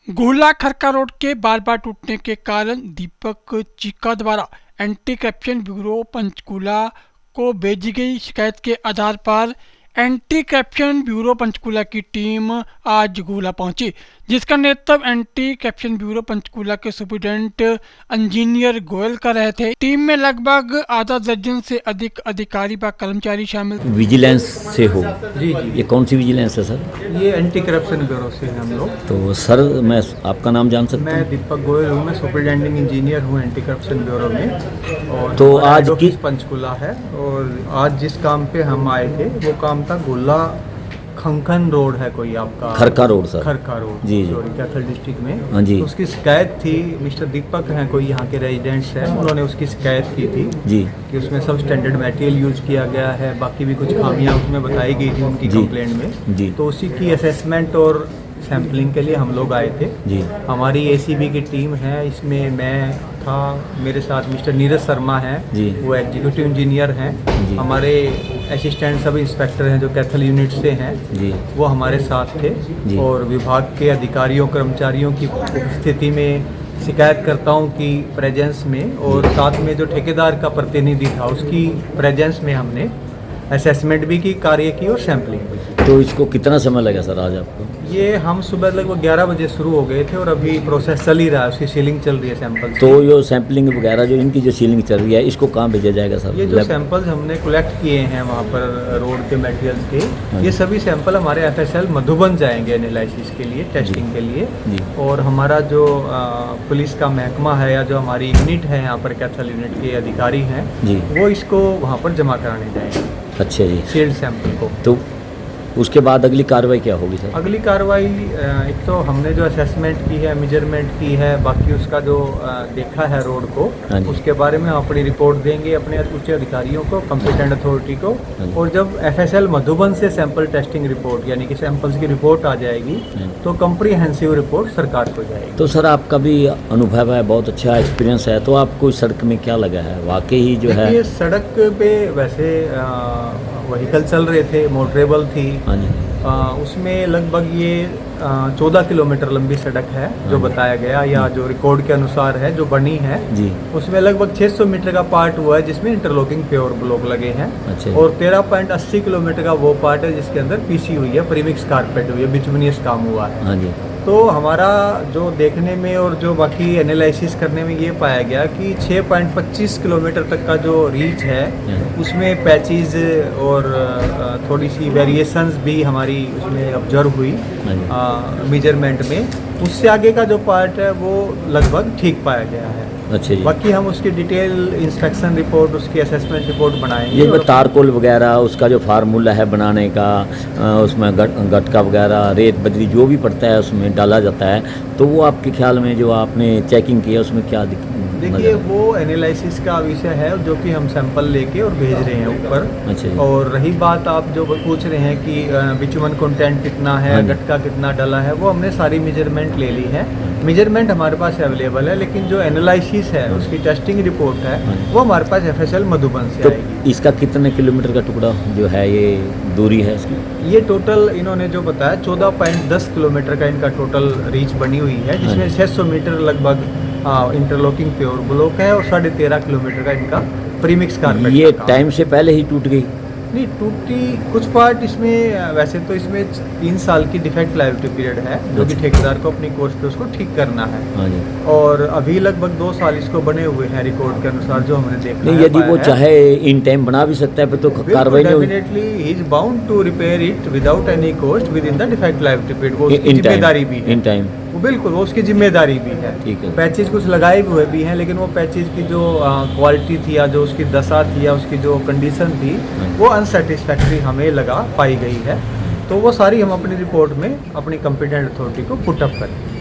गोला खरका रोड के बार बार टूटने के कारण दीपक चीका द्वारा एंटी करप्शन ब्यूरो पंचकूला को भेजी गई शिकायत के आधार पर एंटी करप्शन ब्यूरो पंचकूला की टीम आज गोला पहुंची, जिसका नेतृत्व एंटी करप्शन ब्यूरो पंचकूला के सुप्रीडेंट इंजीनियर गोयल कर रहे थे। टीम में लगभग आधा दर्जन से अधिक अधिकारी व कर्मचारी शामिल। विजिलेंस से हो? जी। ये कौन सी विजिलेंस है सर? ये एंटी करप्शन ब्यूरो से हैं हम लोग। तो सर मैं आपका नाम जान सकता हूँ? मैं दीपक गोयल हूँ, मैं सुपरिटेंडिंग इंजीनियर हूँ एंटी करप्शन ब्यूरो में। और तो आज की पंचकूला है और आज जिस काम पे हम आए थे वो काम था गोला खंखन रोड है कोई आपका, खरका रोड सर। खरका रोड जी सॉरी, कैथल डिस्ट्रिक्ट में। हाँ जी। तो उसकी शिकायत थी, मिस्टर दीपक हैं कोई यहाँ के रेजिडेंट्स हैं, उन्होंने उसकी शिकायत की थी जी कि उसमें सब स्टैंडर्ड मटेरियल यूज किया गया है, बाकी भी कुछ खामियां उसमें बताई गई थी उनकी कंप्लेंट में जी। तो उसी की असेसमेंट और सैम्पलिंग के लिए हम लोग आए थे जी। हमारी एसीबी की टीम है, इसमें मैं था, मेरे साथ मिस्टर नीरज शर्मा हैं जी। वो एग्जीक्यूटिव इंजीनियर हैं, हमारे असिस्टेंट सब इंस्पेक्टर हैं जो कैथल यूनिट से हैं जी, वो हमारे साथ थे जी। और विभाग के अधिकारियों कर्मचारियों की उपस्थिति में शिकायतकर्ताओं की प्रेजेंस में और साथ में जो ठेकेदार का प्रतिनिधि था उसकी प्रेजेंस में हमने असेसमेंट भी की, कार्य की और सैम्पलिंग भी की। तो इसको कितना समय लगा सर आज आपको? ये हम सुबह लगभग 11 बजे शुरू हो गए थे और अभी प्रोसेस चल ही रहा है, उसकी सीलिंग चल रही है सैंपल। तो जो सैम्पलिंग वगैरह जो इनकी जो सीलिंग चल रही है इसको कहाँ भेजा जाएगा सर? ये जो सैंपल्स हमने कलेक्ट किए हैं वहाँ पर रोड के मटेरियल्स के, ये सभी सैंपल हमारे FSL मधुबन जाएंगे एनालिसिस के लिए, टेस्टिंग के लिए जी। और हमारा जो पुलिस का महकमा है या जो हमारी यूनिट है यहाँ पर कैथल यूनिट के अधिकारी हैं जी, वो इसको वहाँ पर जमा कराने जाएंगे, अच्छा जी। सील्ड सैंपल को। तो उसके बाद अगली कार्रवाई क्या होगी सर? अगली कार्रवाई एक तो हमने जो असेसमेंट की है, मेजरमेंट की है, बाकी उसका जो देखा है रोड को, हाँ जी। उसके बारे में हम अपनी रिपोर्ट देंगे अपने उच्च अधिकारियों को, कॉम्पिटेंट अथॉरिटी को। हाँ जी। और जब FSL मधुबन से सैंपल टेस्टिंग रिपोर्ट यानी कि सैंपल्स की रिपोर्ट आ जाएगी हाँ। तो कम्प्रीहेंसिव रिपोर्ट सरकार को जाएगी। तो सर आपका भी अनुभव है, बहुत अच्छा एक्सपीरियंस है, तो आपको इस सड़क में क्या लगा है वाकई ही जो है? देखिए सड़क पे वैसे व्हीकल चल रहे थे, मोटरेबल थी, हाँ जी, उसमें लगभग ये 14 किलोमीटर लंबी सड़क है जो बताया गया या जो रिकॉर्ड के अनुसार है जो बनी है जी। उसमें लगभग 600 मीटर का पार्ट हुआ है जिसमें इंटरलॉकिंग प्योर ब्लॉक लगे हैं। अच्छा। और 13.80 किलोमीटर का वो पार्ट है जिसके अंदर पीसी हुई है, प्रीमिक्स कारपेट हुई है, बिटुमिनियस काम हुआ है। हाँ जी। तो हमारा जो देखने में और जो बाकी एनालिसिस करने में ये पाया गया कि 6.25 किलोमीटर तक का जो रीच है उसमें पैचेस और थोड़ी सी वेरिएशंस भी हमारी उसमें ऑब्जर्व हुई मेजरमेंट में। उससे आगे का जो पार्ट है वो लगभग ठीक पाया गया है। अच्छा जी। बाकी हम उसकी डिटेल इंस्पेक्शन रिपोर्ट, उसकी असेसमेंट रिपोर्ट बनाएंगे। ये तारकोल वगैरह उसका जो फार्मूला है बनाने का, उसमें गटका वगैरह रेत बजरी जो भी पड़ता है उसमें डाला जाता है, तो वो आपके ख्याल में जो आपने चेकिंग किया उसमें क्या देखिए वो एनालिसिस का विषय है जो कि हम सैंपल लेके और भेज रहे हैं ऊपर। अच्छा। और रही बात आप जो पूछ रहे हैं कि बिचुमन कंटेंट कितना है, गटका कितना डाला है, वो हमने सारी मेजरमेंट ले ली है। मेजरमेंट हमारे पास अवेलेबल है, लेकिन जो एनालिसिस है उसकी टेस्टिंग रिपोर्ट है वो हमारे पास FSL मधुबन से आएगी। तो इसका कितने किलोमीटर का टुकड़ा जो है ये दूरी है इसकी? ये टोटल इन्होंने जो बताया 14.10 किलोमीटर का इनका टोटल रीच बनी हुई है, जिसमें 600 मीटर लगभग इंटरलॉकिंग प्योर ब्लॉक है और 13.5 किलोमीटर का इनका प्रीमिक्स कारपेट। ये टाइम से पहले ही टूट गई? नहीं टूटी, कुछ पार्ट इसमें वैसे तो इसमें 3 साल की डिफेक्ट लाइबिलिटी पीरियड है जो कि ठेकेदार को अपनी कोस्ट पे उसको ठीक करना है। हाँ जी। और अभी लगभग 2 साल इसको बने हुए हैं रिकॉर्ड के अनुसार जो हमने देखा नहीं, यदि वो चाहे इन टाइम बना भी सकता है फिर तो कार्रवाई नहीं होगी। Definitely he is bound to repair it without any cost within the defect liability period. वो उसकी जिम्मेदारी भी है। इन टाइम वो बिल्कुल वो उसकी जिम्मेदारी भी है। ठीक है। पैचेज कुछ लगाए हुए भी हैं, लेकिन वो पैचेज की जो क्वालिटी थी या जो उसकी दशा थी या उसकी जो कंडीशन थी वो अनसेटिस्फैक्ट्री हमें लगा पाई गई है। तो वो सारी हम अपनी रिपोर्ट में अपनी कॉम्पिटेंट अथॉरिटी को पुट अप करें।